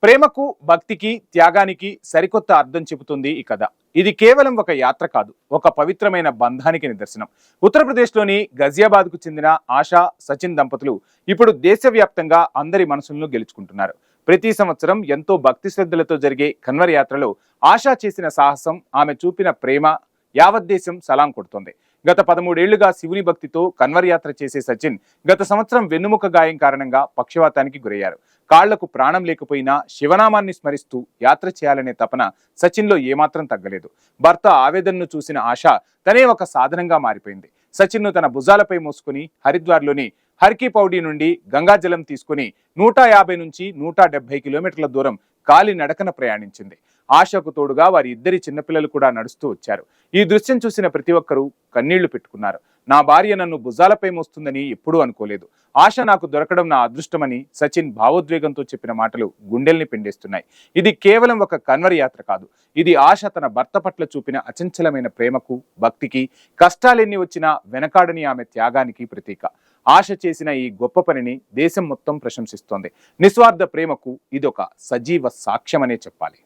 ప్రేమకు, భక్తికి, త్యాగానికి సరికొత్త అర్థం చెబుతుంది ఈ కథ. ఇది కేవలం ఒక యాత్ర కాదు, ఒక పవిత్రమైన బంధానికి నిదర్శనం. ఉత్తరప్రదేశ్లోని గజియాబాద్కు చెందిన ఆశా, సచిన్ దంపతులు ఇప్పుడు దేశవ్యాప్తంగా అందరి మనసులను గెలుచుకుంటున్నారు. ప్రతి సంవత్సరం ఎంతో భక్తి శ్రద్ధలతో జరిగే కన్వర్ యాత్రలో ఆశా చేసిన సాహసం, ఆమె చూపిన ప్రేమ యావత్ దేశం సలాం కొడుతోంది. గత 13 ఏళ్లుగా శివుని భక్తితో కన్వర్ యాత్ర చేసే సచిన్ గత సంవత్సరం వెన్నుముక గాయం కారణంగా పక్షవాతానికి గురయ్యారు. కాళ్లకు ప్రాణం లేకపోయినా శివనామాన్ని స్మరిస్తూ యాత్ర చేయాలనే తపన సచిన్లో ఏమాత్రం తగ్గలేదు. భర్త ఆవేదనను చూసిన ఆశ తనే ఒక సాధనంగా మారిపోయింది. సచిన్ను తన భుజాలపై మోసుకుని హరిద్వార్లోని హర్కీ పౌడీ నుండి గంగాజలం తీసుకుని 150 నుంచి 170 కిలోమీటర్ల దూరం కాలి నడకన ప్రయాణించింది. ఆశకు తోడుగా వారి ఇద్దరి చిన్నపిల్లలు కూడా నడుస్తూ వచ్చారు. ఈ దృశ్యం చూసిన ప్రతి ఒక్కరూ కన్నీళ్లు పెట్టుకున్నారు. నా భార్య నన్ను భుజాలపై మోస్తుందని ఎప్పుడూ అనుకోలేదు. ఆశ నాకు దొరకడం నా అదృష్టమని సచిన్ భావోద్వేగంతో చెప్పిన మాటలు గుండెల్ని పిండేస్తున్నాయి. ఇది కేవలం ఒక కన్వర్ యాత్ర కాదు, ఇది ఆశ తన భర్త పట్ల చూపిన అచంచలమైన ప్రేమకు, భక్తికి, కష్టాలెన్ని వచ్చినా వెనకాడని ఆమె త్యాగానికి ప్రతీక. ఆశ చేసిన ఈ గొప్ప పనిని దేశం మొత్తం ప్రశంసిస్తోంది. నిస్వార్థ ప్రేమకు ఇదొక సజీవ సాక్ష్యమనే చెప్పాలి.